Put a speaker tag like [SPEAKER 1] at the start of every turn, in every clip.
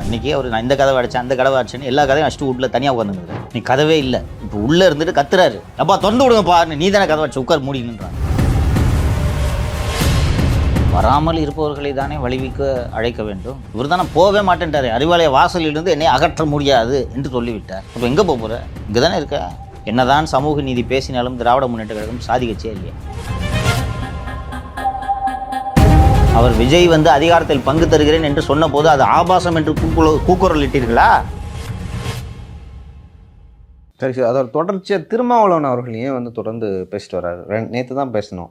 [SPEAKER 1] அன்றைக்கே நான் இந்த கதவை அடித்தேன் அந்த கதவை அடிச்சேன்னு எல்லா கதையும் அடிச்சுட்டு வீட்டில் தனியாக உட்காந்துருக்குறேன். நீ கதவே இல்லை, இப்போ உள்ளே இருந்துட்டு கத்துறாரு, அப்பா திறந்து விடுங்கப்பா, நீ தானே கதவை அடிச்சு உட்கார் மூடின்றான். வராமல் இருப்பவர்களை தானே வழிவிக்க அழைக்க வேண்டும். இவர் தானே போகவே மாட்டேன்ட்டார். அறிவாலய வாசலிலிருந்து என்னை அகற்ற முடியாது என்று சொல்லிவிட்டார். அப்போ எங்கே போக போகிற? இங்கே தானே இருக்க. என்னதான் சமூக நீதி பேசினாலும் திராவிட முன்னேற்ற கழகம் சாதிக்கச்சே இல்லையா? அவர் விஜய் அதிகாரத்தில் பங்கு தருகிறேன் என்று சொன்ன போது அது ஆபாசம் என்று கூக்குரல் இட்டீர்களா?
[SPEAKER 2] சரி சார், அதோட தொடர்ச்சியாக திருமாவளவன் அவர்கள் ஏன் தொடர்ந்து பேசிட்டு வர்றாரு? நேற்று தான் பேசணும்.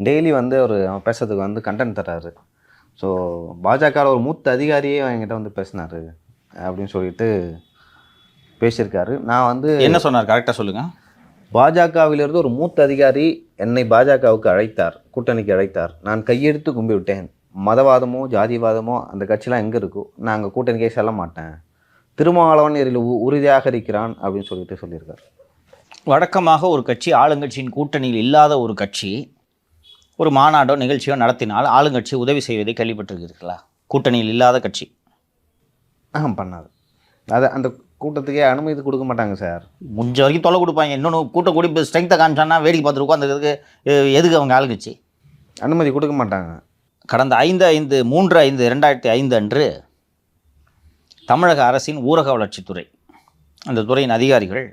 [SPEAKER 2] டெய்லி அவர் பேசுறதுக்கு கண்டென்ட் தர்றாரு. ஸோ பாஜக ஒரு மூத்த அதிகாரியே என்கிட்ட பேசினார் அப்படின்னு சொல்லிட்டு பேசியிருக்காரு. நான்
[SPEAKER 1] என்ன சொன்னார் கரெக்டாக சொல்லுங்கள்.
[SPEAKER 2] பாஜகவிலிருந்து ஒரு மூத்த அதிகாரி என்னை பாஜகவுக்கு அழைத்தார், கூட்டணிக்கு அழைத்தார். நான் கையெடுத்து கும்பிவிட்டேன். மதவாதமோ ஜாதிவாதமோ அந்த கட்சியெலாம் எங்கே இருக்கோ நான் அங்கே கூட்டணிக்கே செல்ல மாட்டேன். திருமாவளவன் இதில் உறுதியாக இருக்கிறான் அப்படின்னு சொல்லியிருக்கார்.
[SPEAKER 1] வழக்கமாக ஒரு கட்சி ஆளுங்கட்சியின் கூட்டணியில் இல்லாத ஒரு கட்சி ஒரு மாநாடோ நிகழ்ச்சியோ நடத்தினால் ஆளுங்கட்சி உதவி செய்வதை கேள்விப்பட்டிருக்கிறீர்களா? கூட்டணியில் இல்லாத கட்சி
[SPEAKER 2] பண்ணாது. அதை அந்த கூட்டத்துக்கே அனுமதி கொடுக்க மாட்டாங்க சார்.
[SPEAKER 1] முடிஞ்ச வரைக்கும் தொலை கொடுப்பாங்க. இன்னொன்று கூட்டம் கூடி இப்போ ஸ்ட்ரென்த்தை காமிச்சான்னா வேடிக்கை பார்த்துட்டு உட்காந்துக்கிறதுக்கு எதுக்கு அவங்க ஆளுங்கட்சி
[SPEAKER 2] அனுமதி கொடுக்க மாட்டாங்க.
[SPEAKER 1] கடந்த 3/5/2005 அன்று தமிழக அரசின் ஊரக வளர்ச்சித்துறை அந்த துறையின் அதிகாரிகள்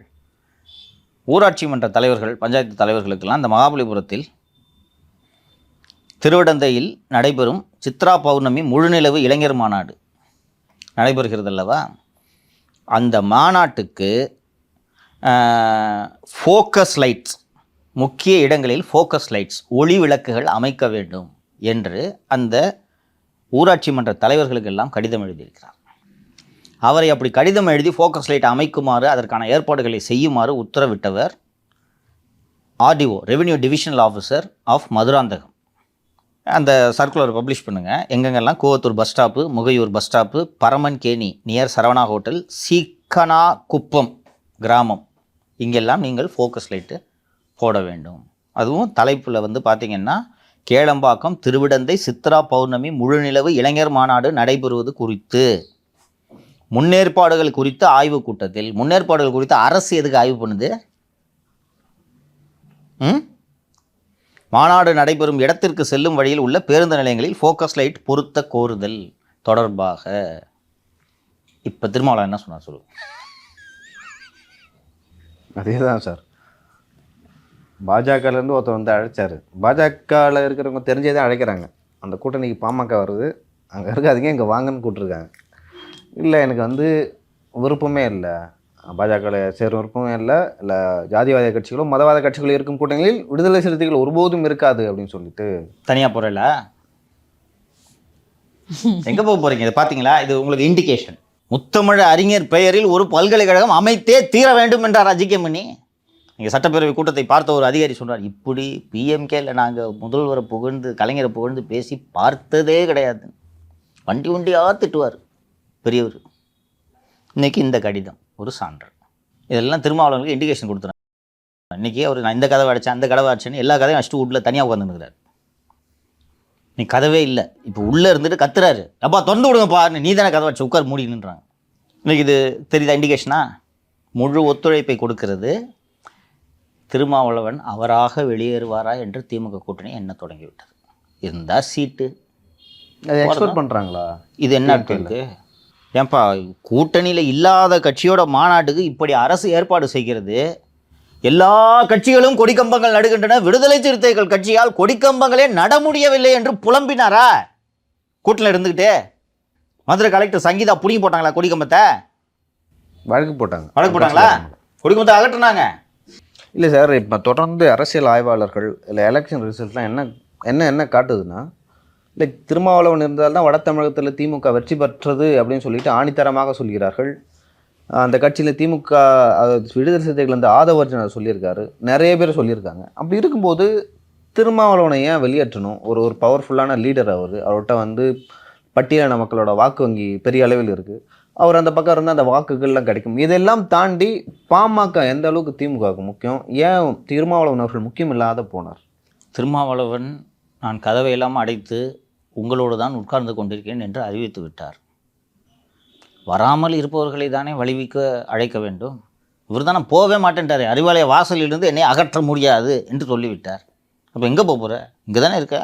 [SPEAKER 1] ஊராட்சி மன்ற தலைவர்கள் பஞ்சாயத்து தலைவர்களுக்கெல்லாம் அந்த மகாபலிபுரத்தில் திருவிடந்தையில் நடைபெறும் சித்ரா பௌர்ணமி முழுநிலவு இளைஞர் மாநாடு நடைபெறுகிறது அல்லவா? அந்த மாநாட்டுக்கு ஃபோக்கஸ் லைட்ஸ், முக்கிய இடங்களில் ஃபோக்கஸ் லைட்ஸ் ஒளி விளக்குகள் அமைக்க வேண்டும் என்று அந்த ஊராட்சி மன்ற தலைவர்களுக்கெல்லாம் கடிதம் எழுதியிருக்கிறார். அவரை அப்படி கடிதம் எழுதி ஃபோக்கஸ் லைட் அமைக்குமாறு அதற்கான ஏற்பாடுகளை செய்யுமாறு உத்தரவிட்டவர் RTO, revenue divisional officer of Madurantakam. அந்த சர்க்குலர் பப்ளிஷ் பண்ணுங்கள். எங்கெங்கெல்லாம் Kovathur bus stop, Mugaiyur bus stop, Paramankeni near Saravana hotel, Seekanakuppam கிராமம், இங்கெல்லாம் நீங்கள் ஃபோக்கஸ் லைட்டு போட வேண்டும். அதுவும் தலைப்பில் பார்த்திங்கன்னா கேளம்பாக்கம் திருவிடந்தை சித்ரா பௌர்ணமி முழுநிலவு இளைஞர் மாநாடு நடைபெறுவது குறித்து முன்னேற்பாடுகள் குறித்த ஆய்வு கூட்டத்தில். முன்னேற்பாடுகள் குறித்து அரசு எதுக்கு ஆய்வு பண்ணுது? மாநாடு நடைபெறும் இடத்திற்கு செல்லும் வழியில் உள்ள பேருந்து நிலையங்களில் ஃபோக்கஸ் லைட் பொருத்த கோருதல் தொடர்பாக. இப்போ திருமாவளவன் என்ன சொன்னார் சொல்லுங்க.
[SPEAKER 2] அதே தான் சார். பாஜகலேருந்து ஒருத்தர் அழைச்சார். பாஜகவில் இருக்கிறவங்க தெரிஞ்சே தான் அழைக்கிறாங்க. அந்த கூட்டணிக்கு பாமக வருது, அங்கே இருக்காதீங்க இங்கே வாங்கன்னு கூப்பிட்ருக்காங்க. இல்லை எனக்கு விருப்பமே இல்லை, பாஜகவில் சேரும் விருப்பமே இல்லை, இல்லை ஜாதிவாத கட்சிகளும் மதவாத கட்சிகளும் இருக்கும் கூட்டங்களில் விடுதலை சிறுத்தைகள் ஒருபோதும் இருக்காது அப்படின்னு சொல்லிட்டு
[SPEAKER 1] தனியாக போகிறல. எங்கே போக போகிறீங்க? இதை பார்த்தீங்களா? இது உங்களுக்கு இண்டிகேஷன். முத்தமிழ் அறிஞர் பெயரில் ஒரு பல்கலைக்கழகம் அமைத்தே தீர வேண்டும் என்றார் அஜிகேமணி. நீங்கள் சட்டப்பேரவை கூட்டத்தை பார்த்த ஒரு அதிகாரி சொன்னார், இப்படி பிஎம்கேல நாங்கள் முதல்வரை புகழ்ந்து கலைஞரை புகழ்ந்து பேசி பார்த்ததே கிடையாது. வண்டியாக திட்டுவார் பெரியவர். இன்றைக்கி இந்த கடிதம் ஒரு சான்று. இதெல்லாம் திருமாவளவனுக்கு இண்டிகேஷன் கொடுத்துறாங்க. இன்றைக்கி நான் இந்த கதவை அடித்தேன் அந்த கதவை அடிச்சேன்னு எல்லா கதையும் அடிச்சுட்டு வீட்டில் தனியாக உட்காந்துருக்கிறார். நீ கதவே இல்லை, இப்போ உள்ளே இருந்துட்டு கத்துறாரு, அப்பா திறந்து விடுங்கப்பா, நீ தானே கதவை அடிச்சு உட்கார் மூடின்னுறாங்க. இன்றைக்கி இது தெரியுதா இண்டிகேஷனா? முழு ஒத்துழைப்பை கொடுக்கிறது. திருமாவளவன் அவராக வெளியேறுவாரா என்று திமுக கூட்டணி என்ன தொடங்கிவிட்டது. இருந்தால் சீட்டு
[SPEAKER 2] அதை எக்ஸ்போர்ட் பண்ணுறாங்களா?
[SPEAKER 1] இது என்ன இருக்குது? ஏன்பா கூட்டணியில் இல்லாத கட்சியோட மாநாட்டுக்கு இப்படி அரசு ஏற்பாடு செய்கிறது. எல்லா கட்சிகளும் கொடிக்கம்பங்கள் நடுகின்றன, விடுதலை சிறுத்தைகள் கட்சியால் கொடிக்கம்பங்களே நட முடியவில்லை என்று புலம்பினாரா? கூட்டணியில் இருந்துக்கிட்டே மதுரை கலெக்டர் சங்கீதா பிடிங்கி போட்டாங்களா கொடிக்கம்பத்தை? வழக்கு போட்டாங்களா? கொடிக்கம்பத்தை அகற்றுனாங்க.
[SPEAKER 2] இல்லை சார், இப்போ தொடர்ந்து அரசியல் ஆய்வாளர்கள் இல்லை எலெக்ஷன் ரிசல்ட்லாம் என்ன காட்டுதுன்னா, இல்லை திருமாவளவன் இருந்தால்தான் வட தமிழகத்தில் திமுக வெற்றி பெற்றது அப்படின்னு சொல்லிட்டு ஆணித்தரமாக சொல்கிறார்கள். அந்த கட்சியில் திமுக விடுதலை சிறுத்தைகள் ஆதவர்ஜனர் சொல்லியிருக்காரு, நிறைய பேர் சொல்லியிருக்காங்க. அப்படி இருக்கும்போது திருமாவளவனை ஏன் வெளியேற்றணும்? ஒரு பவர்ஃபுல்லான லீடர் அவர்கிட்ட பட்டியலின மக்களோட வாக்கு வங்கி பெரிய அளவில் இருக்குது. அவர் அந்த பக்கம் இருந்தால் அந்த வாக்குகள்லாம் கிடைக்கும். இதெல்லாம் தாண்டி பாமக எந்த அளவுக்கு திமுகவுக்கு முக்கியம், ஏன் திருமாவளவன் அவர்கள் முக்கியம் இல்லாத போனார்?
[SPEAKER 1] திருமாவளவன் நான் கதவை எல்லாம் அடைத்து உங்களோடு தான் உட்கார்ந்து கொண்டிருக்கிறேன் என்று அறிவித்து விட்டார். வராமல் இருப்பவர்களை தானே வழிவிக்க அழைக்க வேண்டும். இவர் தானே போகவே மாட்டேன்ட்டார். அறிவாலய வாசலிலிருந்து என்னை அகற்ற முடியாது என்று சொல்லிவிட்டார். அப்போ எங்கே போகிற? இங்கே தானே இருக்க.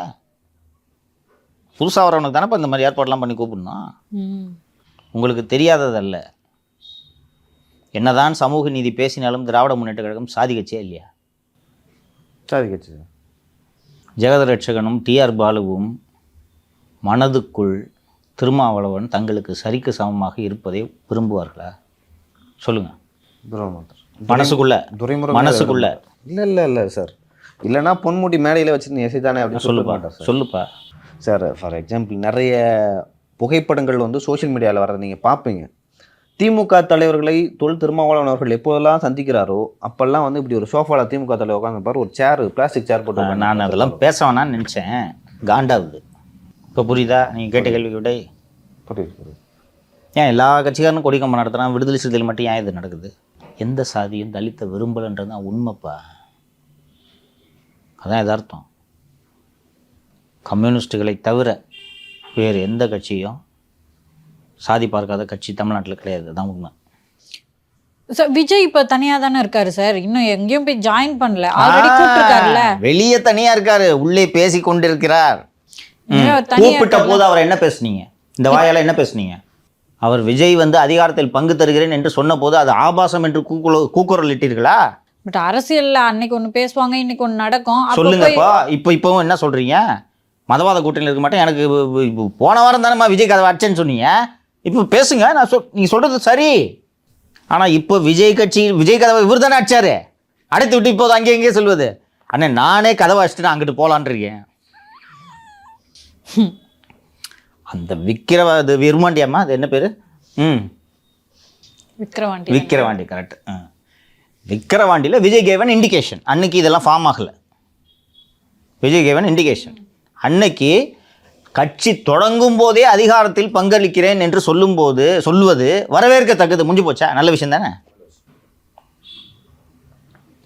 [SPEAKER 1] புதுசாக வரவனுக்கு தானே இப்போ இந்த மாதிரி ஏற்பாடெல்லாம் பண்ணி கூப்பிடணும். உங்களுக்கு தெரியாததல்ல. என்னதான் சமூக நீதி பேசினாலும் திராவிட முன்னேற்ற கழகம் சாதி கட்சியே இல்லையா?
[SPEAKER 2] சாதி கட்சி.
[SPEAKER 1] ஜெகத ரட்சகனும் டிஆர் பாலுவும் மனதுக்குள் திருமாவளவன் தங்களுக்கு சரிக்கு சமமாக இருப்பதை விரும்புவார்களா? சொல்லுங்கள். மனசுக்குள்ள மனசுக்குள்ள
[SPEAKER 2] இல்லை சார். இல்லைன்னா பொன்முடி மேடையில் வச்சு எசைதானே அப்படின்னு
[SPEAKER 1] சொல்லுப்பா
[SPEAKER 2] சார். ஃபார் எக்ஸாம்பிள் நிறைய புகைப்படங்கள் வந்து சோஷியல் மீடியாவில் வர்றதை நீங்கள் பார்ப்பீங்க. திமுக தலைவர்களை திருமாவளவன் அவர்கள் எப்போதெல்லாம் சந்திக்கிறாரோ அப்போல்லாம் வந்து இப்படி ஒரு சோஃபாவில் திமுக தலைவர் உட்காந்துப்பார், ஒரு சேர், பிளாஸ்டிக் சேர் போட்டு.
[SPEAKER 1] நான் அதெல்லாம் பேச வேணான்னு நினச்சேன், காண்டாகுது. இப்போ புரியுதா நீங்கள் கேட்ட கேள்வி விடை?
[SPEAKER 2] புரியுது.
[SPEAKER 1] ஏன் எல்லா கட்சிக்காரனும் கொடிக்கம்பம் நடத்துகிறான், விடுதலை சிறுத்தைகள் மட்டும் ஏன் இது நடக்குது? எந்த சாதியும் தலித்த விரும்பலைன்றது தான் உண்மைப்பா. அதான் எதார்த்தம். கம்யூனிஸ்டுகளை தவிர வேறு எந்த கட்சியும் சாதி பார்க்காத கட்சி தமிழ்நாட்டில் கிடையாது. தான் உண்மை.
[SPEAKER 3] சார் விஜய் இப்போ தனியாக தானே இருக்காரு சார், இன்னும் எங்கேயும் போய் ஜாயின் பண்ணல. ஆல்ரெடி கூப்பிட்டுருக்காருல்ல.
[SPEAKER 1] வெளியே தனியாக இருக்காரு, உள்ளே பேசி கொண்டிருக்கிறார். கூப்பிட்ட போது அவர் என்ன பேசுனீங்க? இந்த வாயால் என்ன பேசுனீங்க? அவர் விஜய் வந்து அதிகாரத்தில் பங்கு தருகிறேன் என்று சொன்ன போது அது ஆபாசம் என்று கூக்குரல் இட்டீர்களா?
[SPEAKER 3] பட் அரசியல்ல அன்னைக்கு ஒன்று பேசுவாங்க, இன்னைக்கு ஒன்று நடக்கும்.
[SPEAKER 1] சொல்லுங்கப்பா. இப்போவும் என்ன சொல்றீங்க? மதவாத கூட்டணியில் இருக்க மாட்டேன். எனக்கு போன வாரம் தானேம்மா விஜய் கதை அடிச்சேன்னு சொன்னீங்க. இப்போ பேசுங்க. நீங்கள் சொல்கிறது சரி. ஆனால் இப்போ விஜய் கதவை இவர் தானே அடிச்சாரு. அடைத்து விட்டு இப்போது அங்கே எங்கேயே சொல்வது, அண்ணே நானே கதவை அடிச்சுட்டு நான் அங்கிட்டு போகலான் இருக்கேன். அந்த விருமாண்டியம்மா, அது என்ன பேர்? விக்கிரவாண்டி. கரெக்ட். விக்கிரவாண்டியில் விஜய் கேவன் இண்டிகேஷன். அன்னைக்கு இதெல்லாம் ஃபார்ம் ஆகலை. Vijay gave an indication. அன்னைக்கு கட்சி தொடங்கும் போதே அதிகாரத்தில் பங்களிக்கிறேன் என்று சொல்லுவது வரவேற்கத்தக்கது. முடிஞ்சு போச்சா? நல்ல விஷயம் தானே.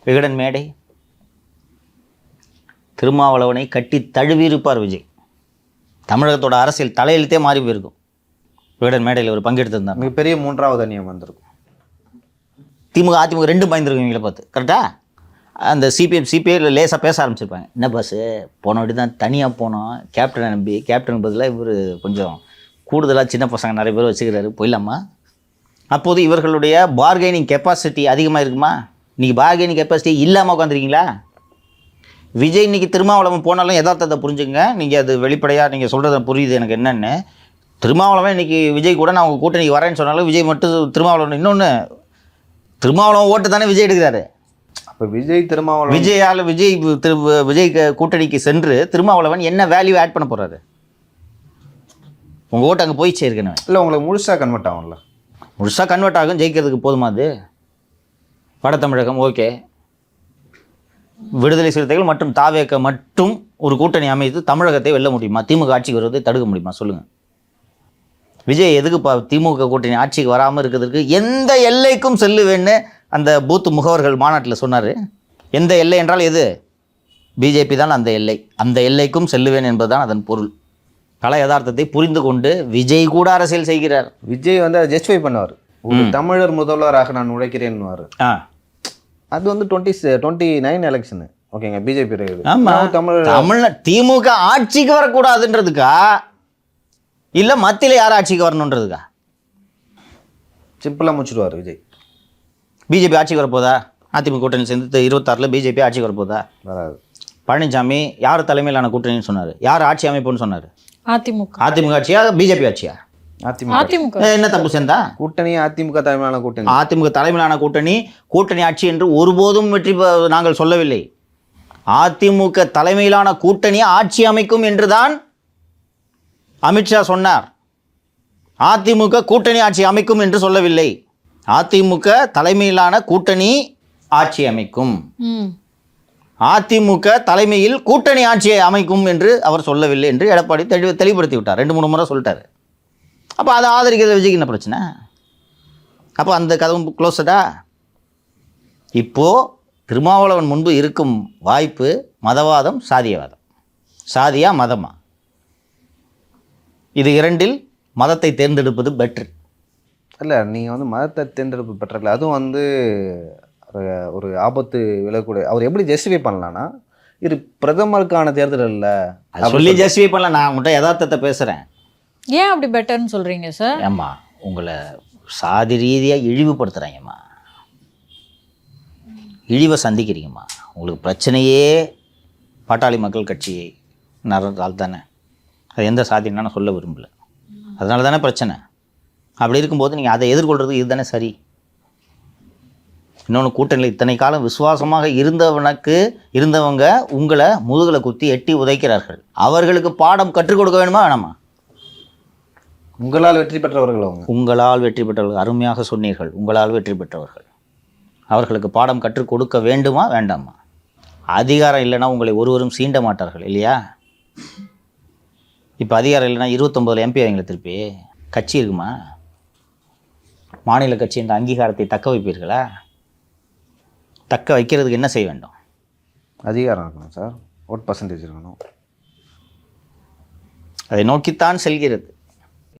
[SPEAKER 1] விகடன் மேடை திருமாவளவனை கட்டி தழுவியிருப்பார் விஜய். தமிழகத்தோட அரசியல் தலையெழுத்தே மாறி போயிருக்கும். விகடன் மேடையில் ஒரு பங்கெடுத்திருந்தார்.
[SPEAKER 2] மிகப்பெரிய 3வது அணியம் வந்திருக்கும்.
[SPEAKER 1] திமுக அதிமுக ரெண்டும் பயந்துருக்கும் இவங்களை பார்த்து. கரெக்டாக அந்த சிபிஐ லேசாக பேச ஆரம்பிச்சிருப்பாங்க. என்ன பஸ்ஸு போன வாட்டி தான் தனியாக போனோம், கேப்டனை நம்பி. கேப்டன் பதிலாக இவர் கொஞ்சம் கூடுதலாக சின்ன பசங்க நிறைய பேர் வச்சுக்கிறாரு, போயிடலாமா? அப்போது இவர்களுடைய பார்கெனிங் கெப்பாசிட்டி அதிகமாக இருக்குமா? இன்றைக்கி பார்கெனிங் கெப்பாசிட்டி இல்லாமல் உட்காந்துருக்கீங்களா? விஜய் இன்றைக்கி திருமாவளவன் போனாலும் யதார்த்தத்தை புரிஞ்சுங்க. நீங்கள் அது வெளிப்படையாக நீங்கள் சொல்கிறத புரியுது எனக்கு என்னென்னு. திருமாவளவன் இன்றைக்கி விஜய் கூட நான் உங்கள் கூட்டணிக்கு வரேன்னு சொன்னாலும் விஜய் மட்டும் திருமாவளவன். இன்னொன்று, திருமாவளவன் ஓட்டு தானே விஜய் எடுக்கிறாரு.
[SPEAKER 2] இப்போ விஜயால்
[SPEAKER 1] விஜய் கூட்டணிக்கு சென்று திருமாவளவன் என்ன வேல்யூ ஆட் பண்ண போகிறாரு? உங்கள் ஓட்டு அங்கே போய் சேர்க்கணும்.
[SPEAKER 2] இல்லை, உங்களுக்கு முழுசாக கன்வெர்ட் ஆகும்ல?
[SPEAKER 1] முழுசாக கன்வெர்ட் ஆகும். ஜெயிக்கிறதுக்கு போதுமா அது? வட தமிழகம் ஓகே, விடுதலை சிறுத்தைகள் மற்றும் தாவேக மட்டும் ஒரு கூட்டணி அமைத்து தமிழகத்தை வெல்ல முடியுமா? திமுக ஆட்சிக்கு வருவதை தடுக்க முடியுமா? சொல்லுங்கள். விஜய் எதுக்கு திமுக கூட்டணி ஆட்சிக்கு வராமல் இருக்கிறதுக்கு எந்த எல்லைக்கும் செல்லுவேன்னு அந்த பூத்து முகவர்கள் மாநாட்டில் சொன்னார். எந்த எல்லை என்றால் எது? பிஜேபி தான் அந்த எல்லை. அந்த எல்லைக்கும் செல்லுவேன் என்பதுதான் அதன் பொருள். கல யதார்த்தத்தை புரிந்து கொண்டு விஜய் கூட அரசியல் செய்கிறார்.
[SPEAKER 2] விஜய் வந்து அதை ஜஸ்டிஃபை பண்ணுவார். ஒரு தமிழர் முதல்வராக நான் உழைக்கிறேன்னுவார். அது வந்து 2029 எலெக்ஷனு. ஓகேங்க, பிஜேபி.
[SPEAKER 1] ஆமாம், தமிழ் திமுக ஆட்சிக்கு வரக்கூடாதுன்றதுக்கா இல்லை மத்தியில் யார் ஆட்சிக்கு வரணுன்றதுக்கா?
[SPEAKER 2] சிம்பிளாக முடிச்சுடுவார் விஜய்.
[SPEAKER 1] பிஜேபி ஆட்சிக்கு வரப்போதா? அதிமுக கூட்டணி சேர்ந்து 26 பிஜேபி ஆட்சிக்கு வரப்போதா?
[SPEAKER 2] வராது.
[SPEAKER 1] பழனிசாமி யார் தலைமையிலான கூட்டணின்னு சொன்னார்? யார் ஆட்சி அமைப்புன்னு சொன்னார்?
[SPEAKER 3] அதிமுக
[SPEAKER 1] ஆட்சியா பிஜேபி ஆட்சியா?
[SPEAKER 3] அதிமுக.
[SPEAKER 1] என்ன தப்பு சேர்ந்தா?
[SPEAKER 2] கூட்டணி அதிமுக தலைமையிலான கூட்டணி.
[SPEAKER 1] அதிமுக தலைமையிலான கூட்டணி ஆட்சி என்று ஒருபோதும் நாங்கள் சொல்லவில்லை. அதிமுக தலைமையிலான கூட்டணி ஆட்சி அமைக்கும் என்றுதான் அமித்ஷா சொன்னார். அதிமுக கூட்டணி ஆட்சி அமைக்கும் என்று சொல்லவில்லை. அதிமுக தலைமையிலான கூட்டணி ஆட்சி அமைக்கும், அதிமுக தலைமையில் கூட்டணி ஆட்சியை அமைக்கும் என்று அவர் சொல்லவில்லை என்று எடப்பாடி தெளிவுபடுத்தி விட்டார். 2-3 முறை சொல்லிட்டார். அப்போ அதை ஆதரிக்கிறது விஜய்க்கு என்ன பிரச்சனை? அப்போ அந்த கதவும் க்ளோஸடா? இப்போது திருமாவளவன் முன்பு இருக்கும் வாய்ப்பு மதவாதம், சாதியவாதம். சாதியா மதமா? இது இரண்டில் மதத்தை தேர்ந்தெடுப்பது பெட்ரு.
[SPEAKER 2] இல்லை நீங்கள் வந்து மதத்தை தேர்ந்தெடுப்பு பெற்றல அதுவும் வந்து ஒரு ஆபத்து விலகக்கூடிய அவர் எப்படி ஜஸ்டிஃபை பண்ணலான்னா இது பிரதமருக்கான தேர்தல் இல்லை
[SPEAKER 1] அது சொல்லி ஜஸ்டிஃபை பண்ணல. நான் உங்கள்கிட்ட யதார்த்தத்தை பேசுகிறேன்.
[SPEAKER 3] ஏன் அப்படி பெட்டர்னு சொல்றீங்க சார்?
[SPEAKER 1] ஏம்மா உங்களை சாதி ரீதியாக இழிவுபடுத்துகிறாங்கம்மா, இழிவை சந்திக்கிறீங்கம்மா. உங்களுக்கு பிரச்சனையே பாட்டாளி மக்கள் கட்சி நடந்தால் தானே, அது எந்த சாதின்னு நான் சொல்ல விரும்பல, அதனால தானே பிரச்சனை. அப்படி இருக்கும்போது நீங்கள் அதை எதிர்கொள்கிறது இது தானே சரி. இன்னொன்று, கூட்டணியில் இத்தனை காலம் விசுவாசமாக இருந்தவங்க உங்களை முதுகில் குத்தி எட்டி உதைக்கிறார்கள். அவர்களுக்கு பாடம் கற்றுக் கொடுக்க வேணுமா வேணாமா?
[SPEAKER 2] உங்களால் வெற்றி பெற்றவர்கள் அவங்க.
[SPEAKER 1] உங்களால் வெற்றி பெற்றவர்கள், அருமையாக சொன்னீர்கள். உங்களால் வெற்றி பெற்றவர்கள் அவர்களுக்கு பாடம் கற்றுக் கொடுக்க வேண்டுமா வேண்டாமா? அதிகாரம் இல்லைன்னா உங்களை ஒருவரும் சீண்ட மாட்டார்கள் இல்லையா? இப்போ அதிகாரம் இல்லைன்னா 29 MP அவங்களை திருப்பி கட்சி இருக்குமா? மாநில கட்சி என்ற அங்கீகாரத்தை தக்க வைப்பீர்களா? தக்க வைக்கிறதுக்கு என்ன செய்ய வேண்டும்?
[SPEAKER 2] அதிகாரம் இருக்கணும் சார், ஓட் பர்சன்டேஜ் இருக்கணும்.
[SPEAKER 1] அதை நோக்கித்தான் செல்கிறது.